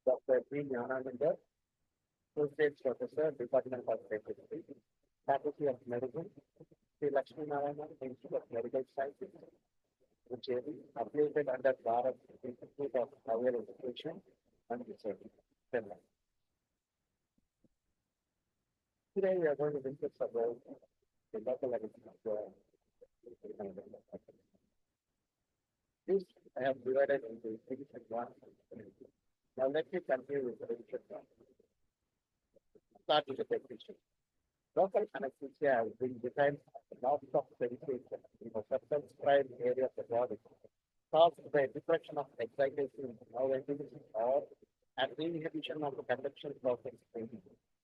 Dr. GNANANANDAR, Associate Professor, Department of Dentistry, Faculty of Medicine, Sri Lakshmi Narayana Institute of Medical Sciences, which is affiliated under Bharat Institute of Higher Education and Research, Chennai. Today we are going to discuss about the local agriculture. This I have divided into six advances. Now let me continue with the introduction. Start with the definition. Local anesthesia has been designed as a loss of sensation in a circumscribed area of the body caused by depression of excitation or activity or an inhibition of the conduction process in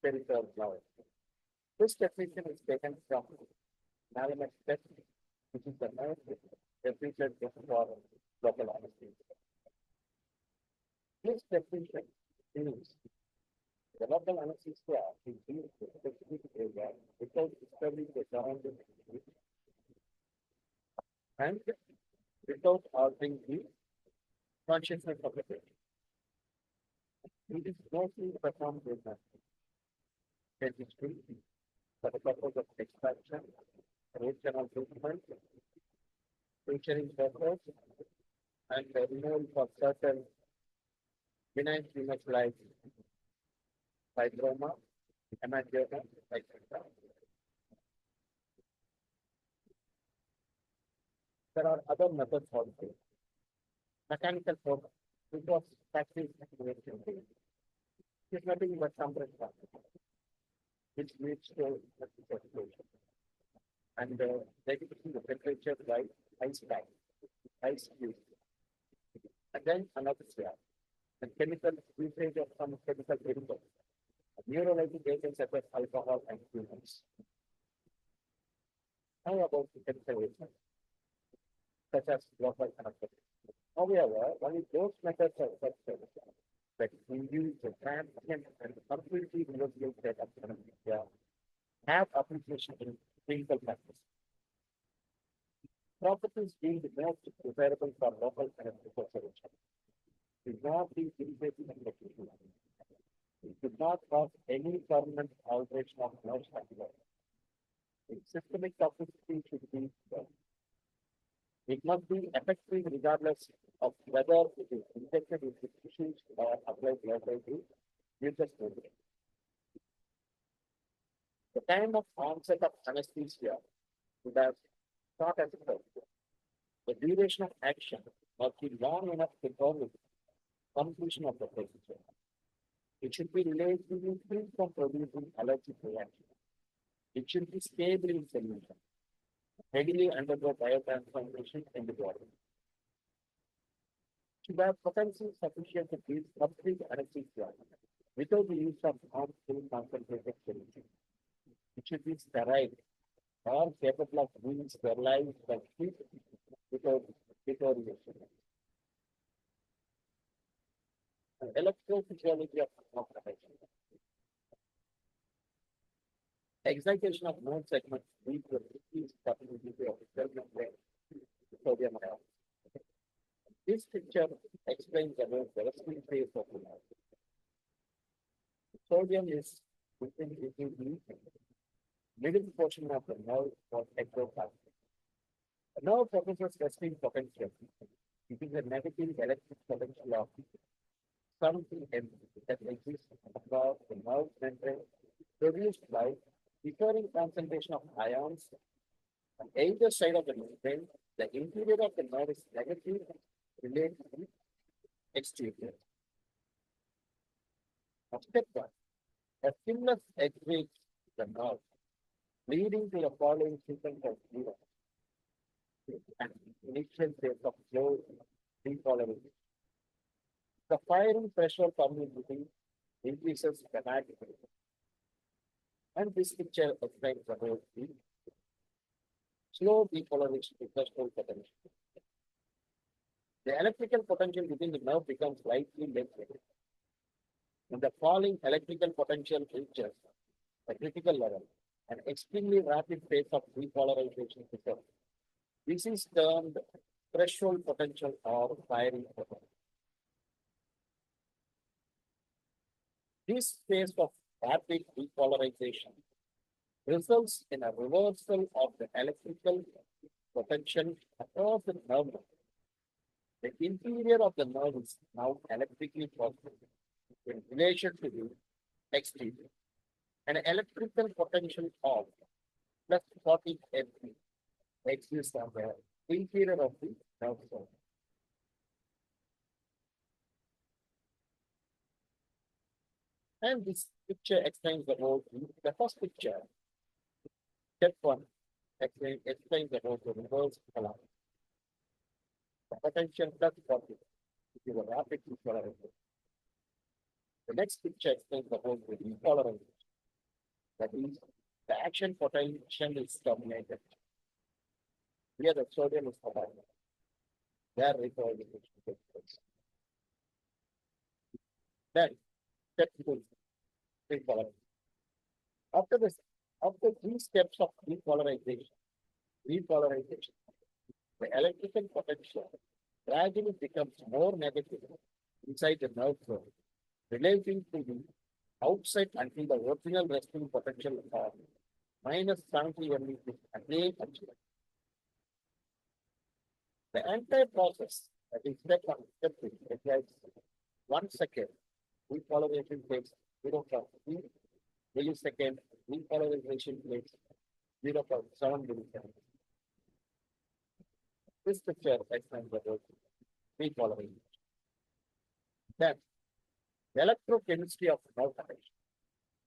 peripheral nerve. This definition is taken from Malamet test, which is the most repeated test for local anesthesia. This definition means the local anesthesia is used in a specific area without disturbing the surrounding and without altering the consciousness of the patient. It is mostly performed in dentistry for the purpose of extraction, root canal treatment, suturing purpose, and the removal for certain benign tumors like fibroma, hemangioma, etc. There are other methods also. Mechanical focus, which was practiced in is nothing but compression, which leads to saturation. And regulating the temperature by ice pack, ice cube. And then another step, the chemical usage of some chemical chemicals, neurolytic agents such as alcohol and humans. How about the chemical agents, such as local anesthesia? However, only those methods are successful that induce the transient and completely reversible state of anesthesia have application in clinical practice. Properties being the most desirable for local anesthesia solution should not be invasive and recurrent. It should not cause any permanent alteration of nerve structure. Its systemic toxicity should be done. It must be effective regardless of whether it is injected into tissues or applied locally. User story. The time of onset of anesthesia would have start as a first. The duration of action must be long enough to permit completion of the procedure. It should be relatively free from producing allergic reaction. It should be stable in solution, readily undergo biotransformation in the body. Should have potency sufficient to give complete anesthesia without the use of harmful concentrated solution. It should be sterile or capable of being sterilized by heat without deterioration. Electrophysiology of operation. Excitation of nerve segments leads to decreased capability of cell membrane sodium ion. This picture explains about the resting phase of the nerve. Sodium is within the middle portion of the nerve or ectoplasm. The nerve possesses resting potential. It is a negative electric potential of something that exists above the nerve membrane produced by differing concentration of ions on either side of the membrane. The interior of the nerve is negative related to the exterior. Step 1. A stimulus exits the nerve, leading to the following sequence of events. An initial phase of slow depolarization. The firing threshold permeability increases dramatically. And this picture explains about the slow depolarization threshold potential. The electrical potential within the nerve becomes slightly less. When the falling electrical potential reaches a critical level, an extremely rapid phase of depolarization occurs. This is termed threshold potential or firing potential. This phase of rapid repolarization results in a reversal of the electrical potential across the nerve. The interior of the nerve is now electrically positive in relation to the exterior. An electrical potential of plus 40 MV exists on the interior of the nerve cell. And this picture explains the whole thing. The first picture, step one, explains the whole reverse alarm. The potential plus 40, which is a rapid repolarization. The next picture explains the whole repolarization. That is, the action potential is dominated. Here the sodium is combined. There repolarization takes place. Then, step two, repolarization. After this, after three steps of repolarization, the electrical potential gradually becomes more negative inside the nerve zone, relating to the outside until the original resting potential of minus 70 MV is again achieved. The entire process, that is step one, step two, requires 1 second. Repolarization takes 0.3 millisecond. Repolarization takes 0.7 milliseconds. This picture explains about repolarization. Then, the electrochemistry of nerve conduction.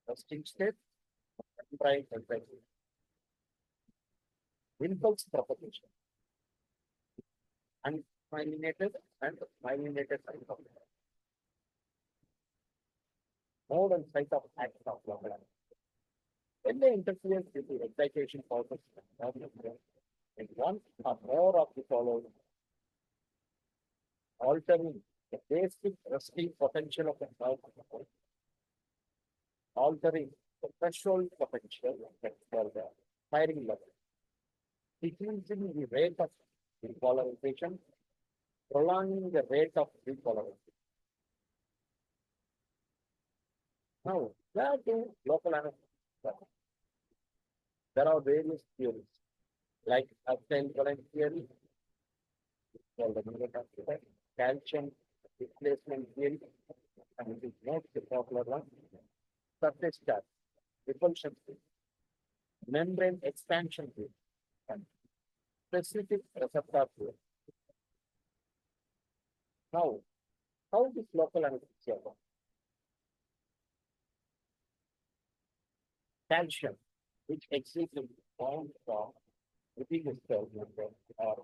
Resting state, prime temperature. Impulse propagation. Unmyelinated and myelinated cytoplasm. Mode and site of action of local anesthesia. When they interfere with the excitation process in one or more of the following, altering the basic resting potential of the nerve, altering the threshold potential for the firing level, decreasing the rate of repolarization, prolonging the rate of repolarization. Now, where do local anesthesia? There are various theories, like uptime current theory, called the neurotransmitter, calcium replacement theory, and it is most popular one, surface charge, repulsion theory, membrane expansion theory, and specific receptor theory. Now, how this local anesthesia works? Calcium, which exists in bound form within the cell membrane, are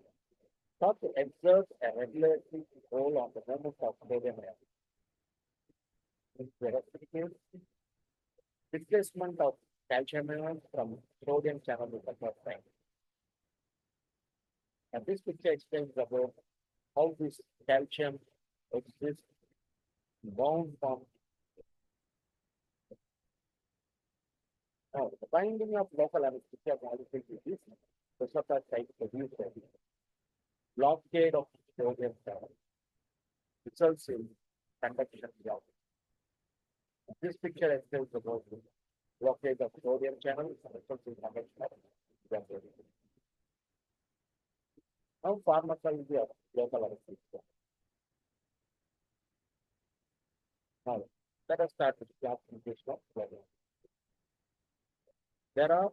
thought to exert a regulatory role on the movement of sodium ion. Displacement of calcium ions from sodium channel is the first time. And this picture explains about how this calcium exists in bound form. Now, the binding of local anesthesia molecules is this receptor site producer. Blockade of sodium channel results in conduction block. This picture explains about the blockade of sodium channel results in conduction of blood. Now, pharmacology of local anesthesia. Now, let us start with classification of blood. There are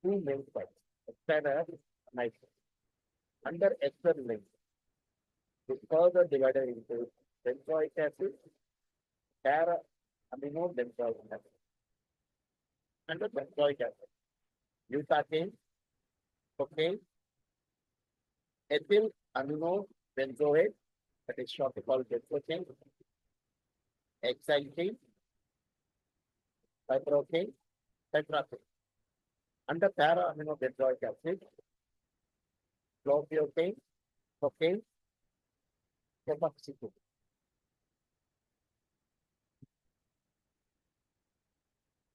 two main types, external and nitrogen. Under external link, is further divided into benzoic acid, para amino benzoic acid. Under benzoic acid, butane, cocaine, ethyl amino benzoate, that is shortly called benzocaine, hexylene, cyprocane, tetracane. Under para amino benzoic acid, chlorobutane, cocaine, epoxycone.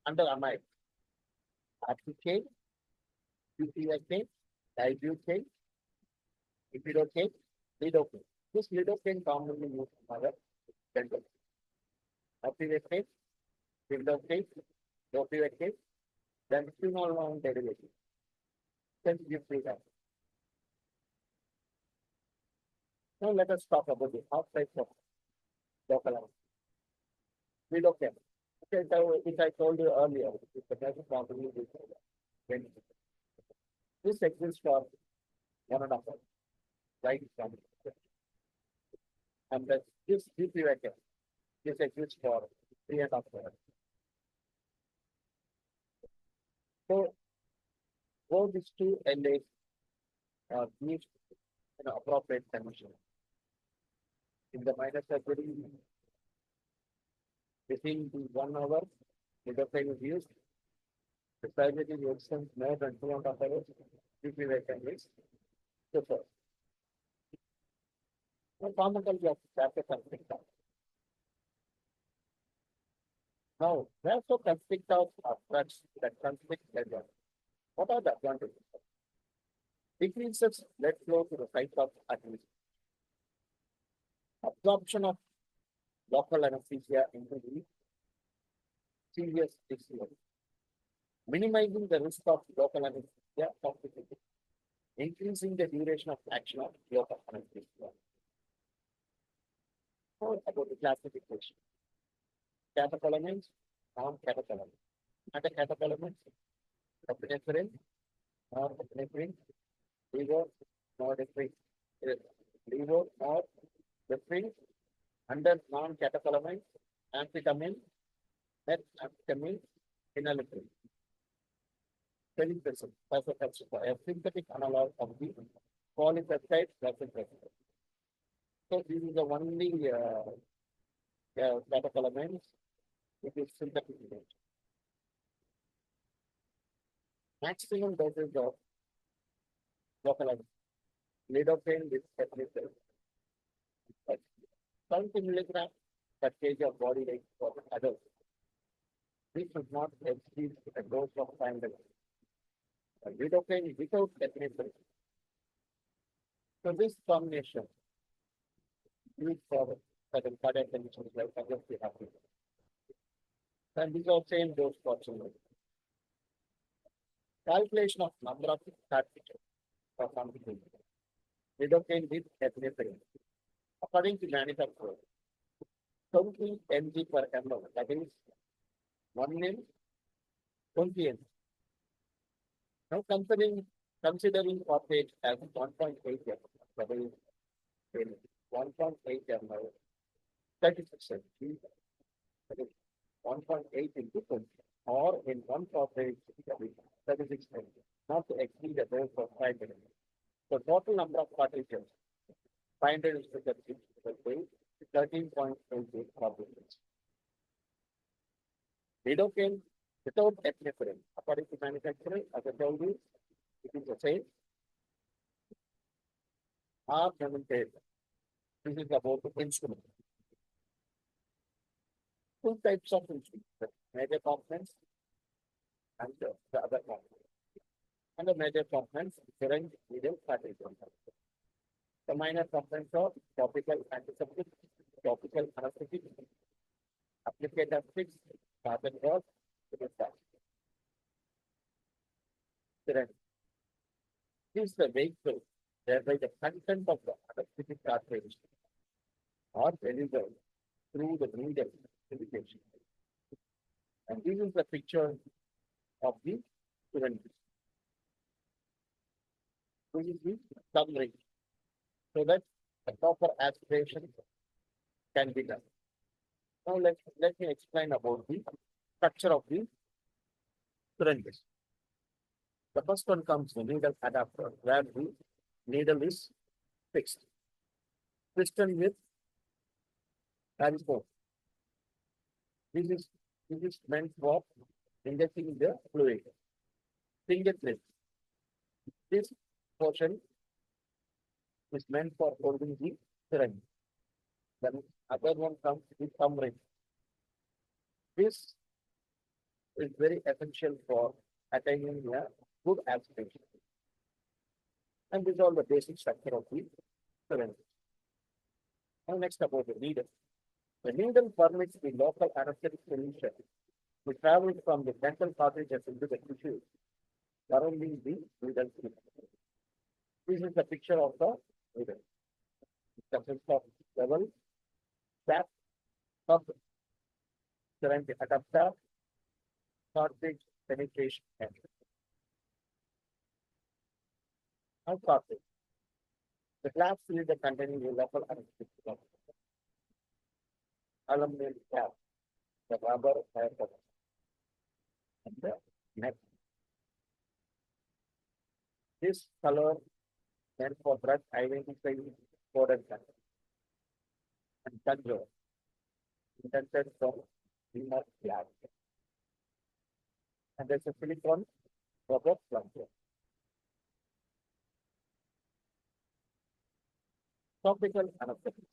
Under amide, acetate, butylacane, dibutane, epidocane, lidocaine. This lidocaine commonly used in our dental. Epidocane, Window case, low pivot case, then small long derivative. Then you free that. Now let us talk about the outside of local anesthesia. We look at. Okay, so which I told you earlier, it's the best probably this exists for 1.5 hours, right? And this DPY this exists for 3.5 hours. So both these two LAs need appropriate condition. In the minor surgery, within the 1 hour, lidocaine is used. The surgery extends more than 2.5 hours. DPY is preferred. The pharmacology of chapter constrictors. Now, vasoconstrictors are drugs that constrict blood vessels. What are the advantages? Decreases blood flow to the site of admission. Absorption of local anesthesia into the serious disease. Minimizing the risk of local anesthesia complications. Increasing the duration of action of local anesthesia. Now about the classification. Catecholamines, non-catecholamines. Anticatecholamines, epinephrine, norepinephrine, levonorepinephrine, levonorepinephrine, under non-catecholamines, amphetamine, methamphetamine, phenylephrine. Phenylephrine, a synthetic analog of the polypeptide vasopressin. So this is the only catecholamines which is synthetic. Maximum dosage of local lidocaine with epinephrine. 20 milligrams per kg of body weight for adults. This should not exceed a dose of 500. Lidocaine without epinephrine. So this combination used for certain cardiac conditions like congestive heart failure. And these are same dose for children. Calculation of number of cartridges for something. Lidocaine with epinephrine. According to manufacturer, 20 mg per ml, that is 1 ml, 20 mg. Now considering phosphate as 1.8 ml, that is 1.8 ml, 30%, that is 1.8 into 20, or in one phosphate, 36 ml, not to exceed the dose of 5 ml. The total number of cartridges 500 is to 13.88 cartridges. Lidocaine without epinephrine, according to manufacturer, as I told you, it is the same. Are limited. This is about the instrument. Two types of instruments, the major components and the other components. And the major components, syringe, needle, cartridge. The minor components are topical antiseptic, topical anesthetic, applicator fix, carbon gas, syringe. This is the vehicle whereby the content of the anesthetic cartridge are delivered through the needle irrigation. And this is the picture of the syringe. This is the summary, so that the proper aspiration can be done. Now let me explain about the structure of the syringes. The first one comes the needle adapter, where the needle is fixed. Piston with transport. This is meant for injecting the fluid. Finger clip. This portion is meant for holding the syringe. Then other one comes with thumb ring. This is very essential for attaining a good aspiration. And this is all the basic structure of the syringe. Now next about the needle. The needle permits the local anesthetic solution We travel from the dental cartridges into the tissue surrounding the needle. This is the picture of the needle. It consists of level, cap, sub, syringe adapter, cartridge, penetration, and now cartridge. The glass cylinder containing a local anesthetic aluminum cap, the rubber air bubble, and the neck. This color meant for drug identifying coded and control intended for inner glass. And there's a silicone rubber plunger. Topical anesthetic.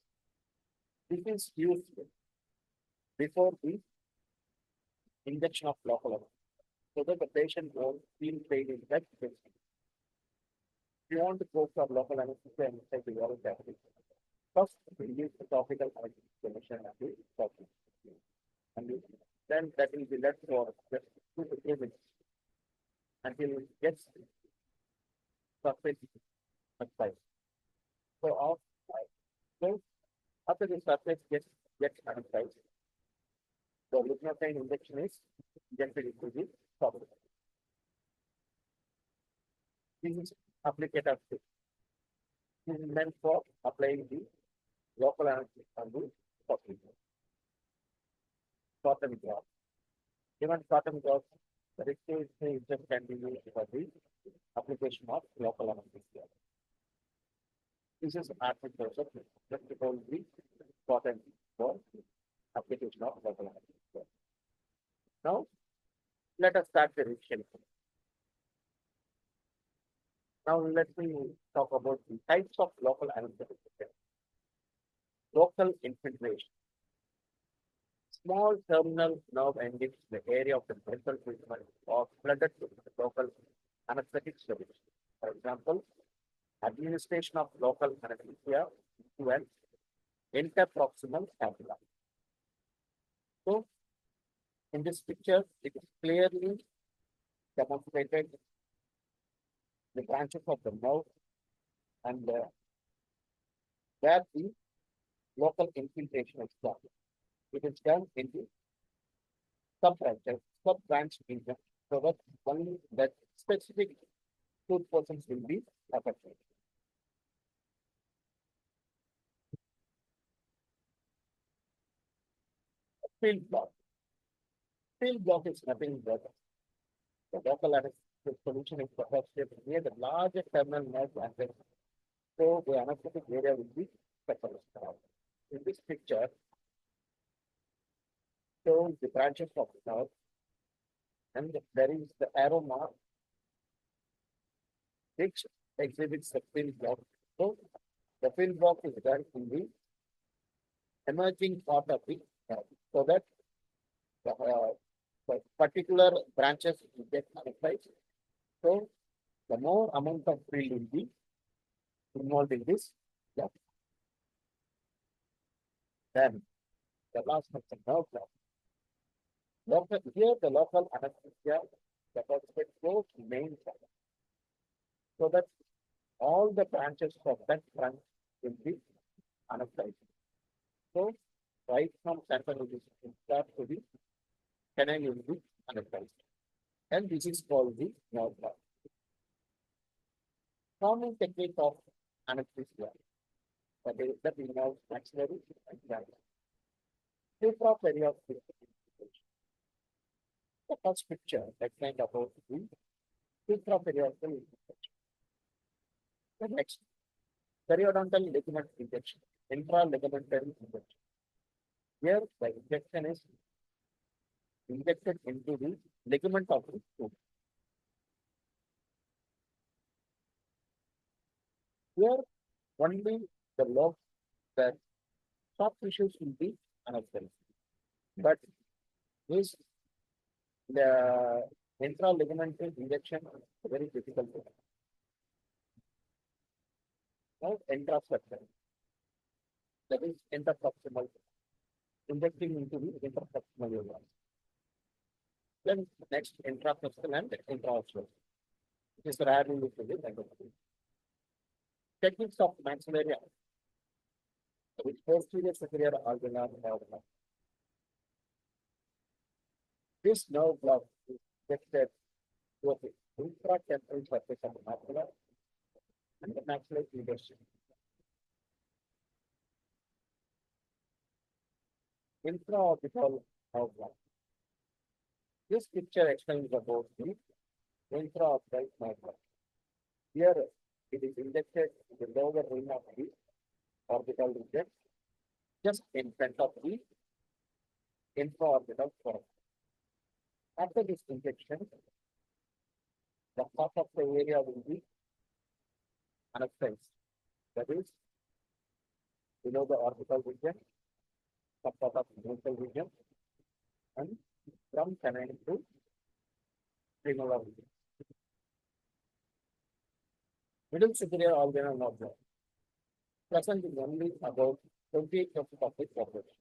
This is used before the injection of local anesthetic, so that the patient won't feel pain in that case. If you want to go for local anesthesia and inside the oral cavity, first we use the topical anesthesia and the topic. And then that will be left for just 2 to 3 minutes until it gets surface subside. So after the surface gets anesthetized, the lutein injection is injected into the topic. This is applicator stick. This is meant for applying the local anesthetic on the topic. Cotton cloth. Even cotton cloth, the restricted just can be used for the application of local anesthesia. This is artificial, just to hold the cotton for application of local anesthesia. Now, let us start the revision. Now, let me talk about the types of local anesthesia. Local infiltration. Small terminal nerve endings in the area of the dental treatment or flooded with local anesthetic solution. For example, administration of local anesthesia to an interproximal scapula. So, in this picture, it is clearly demonstrated the branches of the nerve and where the local infiltration is done. It is done into sub-branches, sub-branch region, so that only that specific tooth portions will be affected. Field block. Field block is nothing but the local anesthetic solution is perhaps near the largest terminal nerve branches, so the anesthetic area will be specialized. In this picture, shows the branches of the nerve, and there is the arrow mark which exhibits the field block. So the field block is done in the emerging part of the nerve, so that the particular branches will get modified. So the more amount of field will be involved in this block. Then the last one is the nerve block. Here the local anesthesia, the participant goes to main channel, so that all the branches of that branch will be anesthetized. So right from central will start to the canal will be anesthetized, and this is called the nerve block. Common technique of anesthesia that involves maxillary and canal. Supraperiordic. The first picture explained about the supraperiordical injection. The next, periodontal ligament injection, intraligamentary injection. Here, the injection is injected into the ligament of the tooth. Here, only the soft tissues will be anesthetized, but this the intraligamentary injection is very difficult to do. Now, intrastructure, that is interproximal, injecting into the interproximal area. Then next, intrapersonal and intraosseous. It is rarely used in the endoscopy. Techniques of maxillary with posterior superior alveolar nerve block. This nerve block is connected to the intratemporal surface of the macula and the maxillary leadership. Intraorbital nerve block. This picture explains about the intraorbital nerve block. Here, it is injected in the lower rim of the orbital region, just in front of the intraorbital foramen. After this injection, the top of the area will be anesthetized. That is, below the orbital region, top of the nasal region, and from canine to premolar region. Middle superior alveolar nerve block present in only about 28% of the population.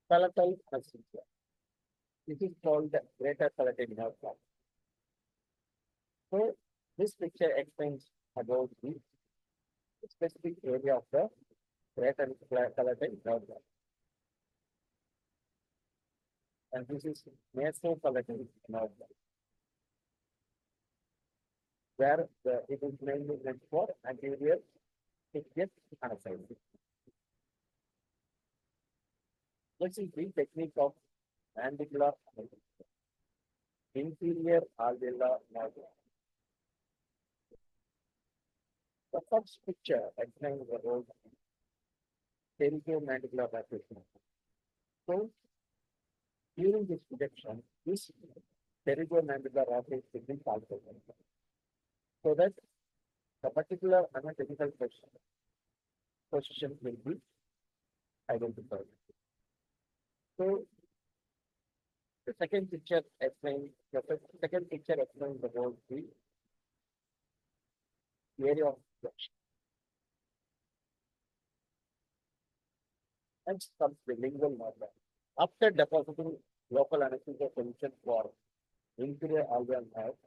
Palatal anesthesia. This is called the greater palatal nerve block. So this picture explains about the specific area of the greater palatal nerve block. And this is nasopalatal nerve block, where it is mainly meant for anterior thickness anesthesia. This is the technique of mandibular anesthesia. Inferior alveolar nerve block. The first picture explains about pterygomandibular anesthesia. So, during this injection, this pterygomandibular anesthesia is also so that the particular anatomical position will be identified. So, the second picture explains about the area of injection. Next comes the lingual nerve block. After depositing local anesthesia solution for inferior alveolar nerve,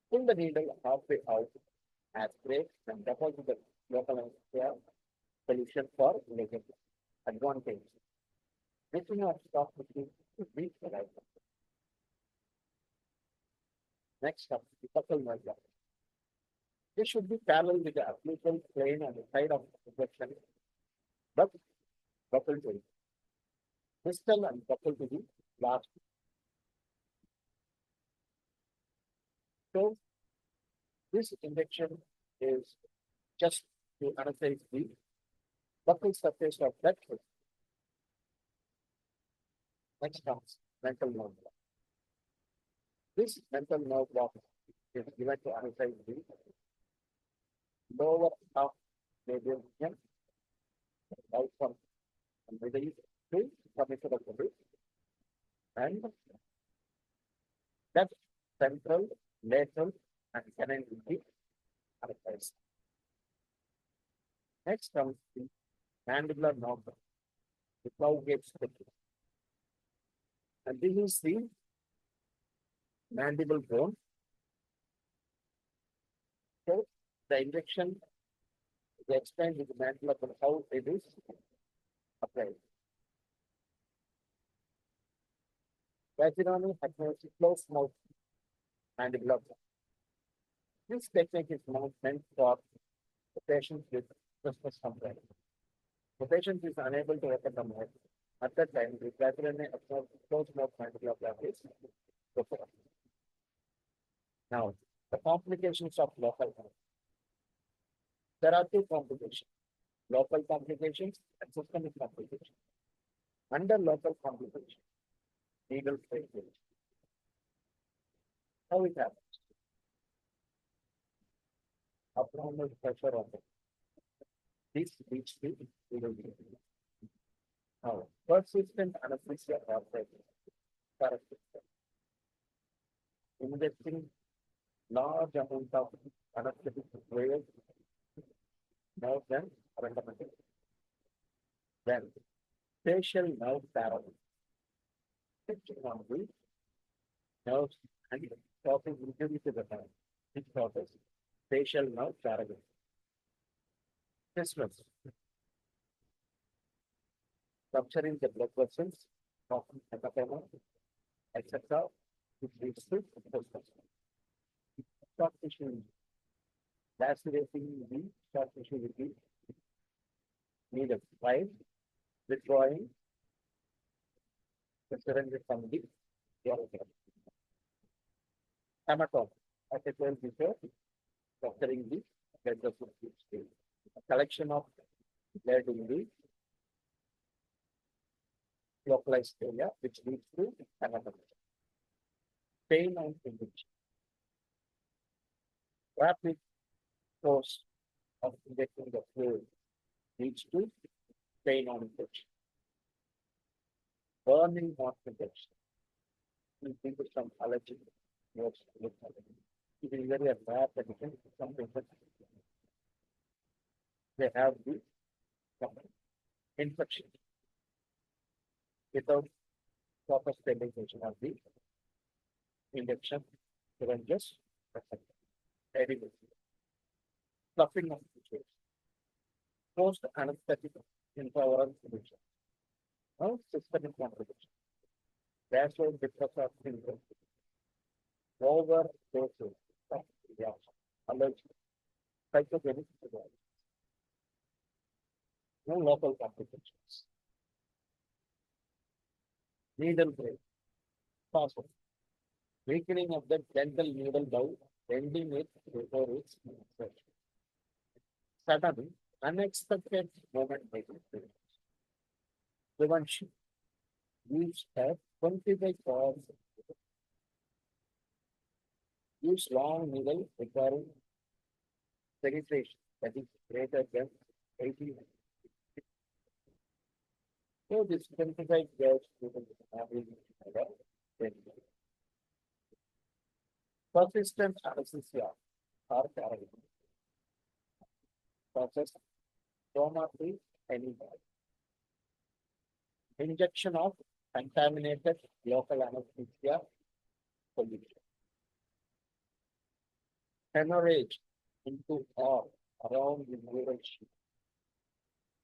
pull the needle halfway out, aspirate, and deposit the local anesthesia solution for latent advantage. Missing or stop between reach the right. Next up, the buccal nerve block. This should be parallel with the occlusal plane on the side of the injection, but buccal to it. Distal and buccal to the last. So, this injection is just to anesthetize the buccal surface of that foot. Next comes mental nerve block. This mental nerve block is given to anesthetize the lower half medial region, right from the middle to submission of the wrist, and that central, lateral, and canine will be anesthetized. Next comes the mandibular nerve block, the plow gauge structure. And this is the mandible bone. So the injection is explained with the mandibular bone how it is applied. Vaginal hypnosis, close mouth mandibular bone. This technique is not meant for the patient with restless complaint. The patient is unable to open the mouth. At that time, the vaginal close mouth mandibular block is performed. Now, the complications of local health. There are two complications, local complications and systemic complications. Under local complications, needle failure. How it happens? Abnormal pressure on the this leads to needle failure. Now, persistent anesthesia or characteristic. Injecting large amount of anesthetic waves more than recommended. Then Facial nerve paralysis. On the nerves and causing injury to the nerve. It causes facial nerve paralysis. Christmas, rupturing the blood vessels, causing hematoma, etc., which leads to Christmas. Soft tissue, lacerating the soft tissue with the needle, while withdrawing the syringe from the urethra. Hematoma, as I told before, rupturing the blood vessels, a collection of blood in the localized area, which leads to hematoma. Pain and injection. Rapid course of injecting the fluid leads to pain on injection. Burning on injection. In people some allergic works with allergy. It is very rare that some people they have the infection without proper sterilization of the injection syringes, edible. Fluffing of the face. Post anesthetic intolerance solution. Now, systemic complication. Vasodepressor syndrome. Overdoses of allergy. Psychogenic disorder. No local complications. Needle break. Possible. Weakening of the dental needle by bending it before its insertion. Sudden, unexpected movement making. Prevention. Use a 25 hours. Use long needle requiring penetration that is greater than 80. So this 25 years persistent anesthesia or paralysis. Process trauma-free anymore. Injection of contaminated local anesthesia solution. Hemorrhage into or around the neural sheath,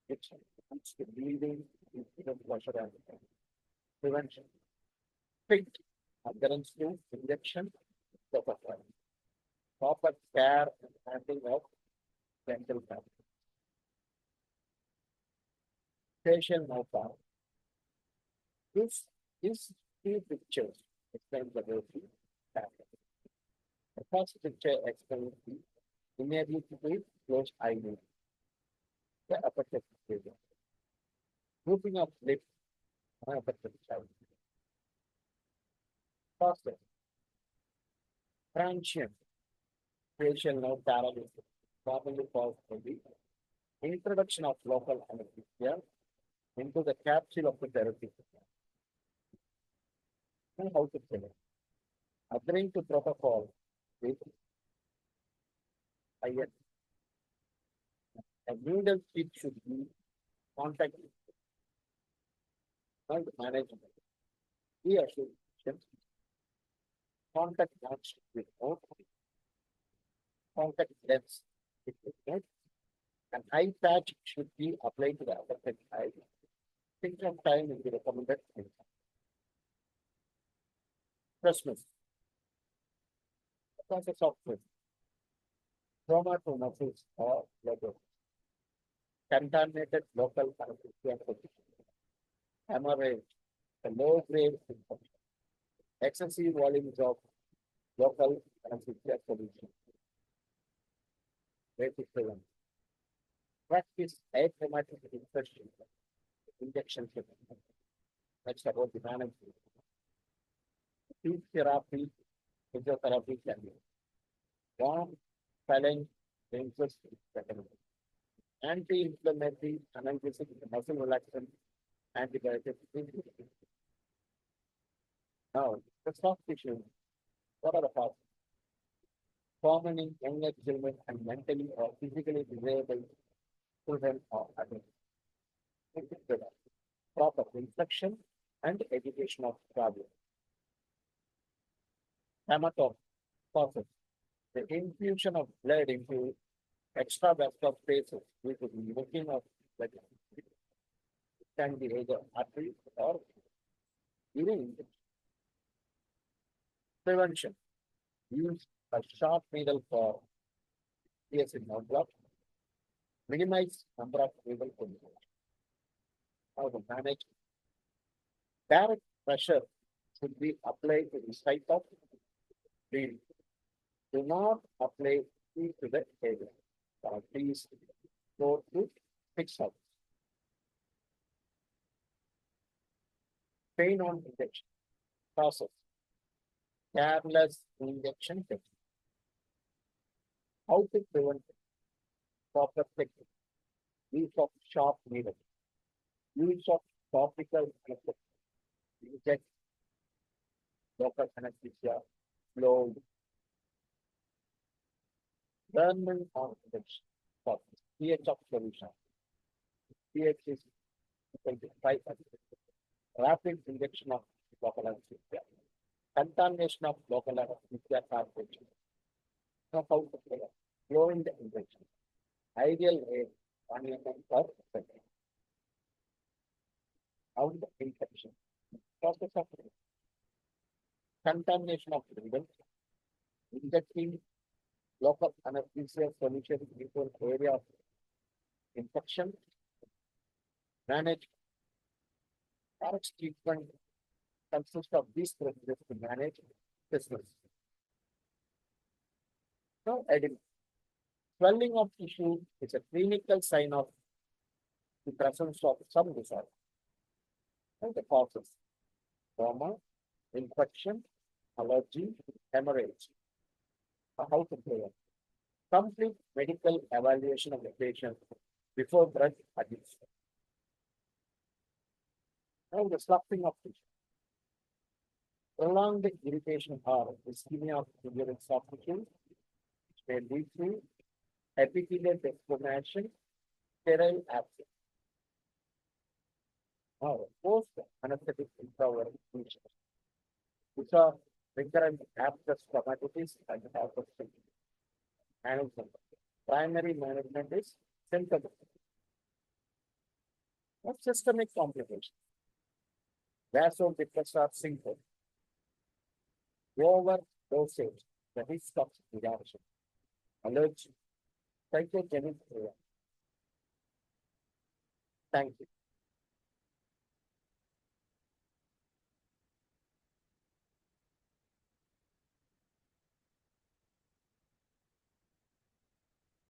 which leads to bleeding instead of pressure and prevention. Fit adherence to injection protocol. Proper care and handling of dental care. Facial nerve paralysis. This is two pictures explain the body pattern. The first picture explains the inability to close eyelids, the affected area. Moving of lips, unaffected child. Process. Transient facial nerve paralysis, commonly caused by the introduction of local anesthesia into the capsule of the therapy. And how to kill it. Adhering to protocol with IS. A needle tip should be contact and management. Reassuration. Contact match with no contact lens. An eye patch should be applied to the affected eye. Think of time is the recommended. Christmas. Process of food. Trauma to muscles or liver. Contaminated local anesthesia position. Hemorrhage. A low grade infection. Excessive volumes of local anesthesia solution. Basic prevention. Practice atraumatic insertion. Injection treatment. That's about the management. Heat therapy, physiotherapy can be warm, saline, dangerous, anti-inflammatory, analgesic, muscle relaxant, antibiotic. Now, the soft tissue, what are the parts? Common in younger children and mentally or physically disabled children or adults. proper infection and education of problem. Hematopoiesis, the infusion of blood into extravascular spaces due to the leaking of blood. It can be either arteries or urine. Prevention, use a sharp needle for piercing or blood. Minimize number of needle conditions. How to manage direct pressure should be applied to the site of bleeding. Do not apply heat to the area for at least 4 to 6 hours. Pain on injection process. Careless injection technique. How to prevent proper technique. Use of sharp needle. Use of topical anesthetic. Inject local anesthesia. Slow. Burning on injection. Process. pH of solution. pH is equal to 5. Rapid injection of local anesthesia. Contamination of local anesthesia cartridge. Now, how to prevent? Blowing the injection. Ideal rate 1 mm per second. Out the infection. Process of contamination of needle. Injecting local anesthesia solution into an area of infection. Manage Rx treatment consists of these procedures to manage business. Now, edema. Swelling of tissue is a clinical sign of the presence of some disorder. And the causes: trauma, infection, allergy, hemorrhage. How to prevent? Complete medical evaluation of the patient before drug admission. Now, the sloughing of tissue. Prolonged irritation or ischemia of urinary soft tissue, which may lead to epithelial desquamation, sterile abscess. Now, post anesthetic intraoral features, which are recurrent abscess stomatitis and abscess management. Primary management is symptomatic. Now, systemic complications. Vasodepressor syndrome. Overdosage, the risk of reaction. Allergy. Psychogenic reaction. Thank you.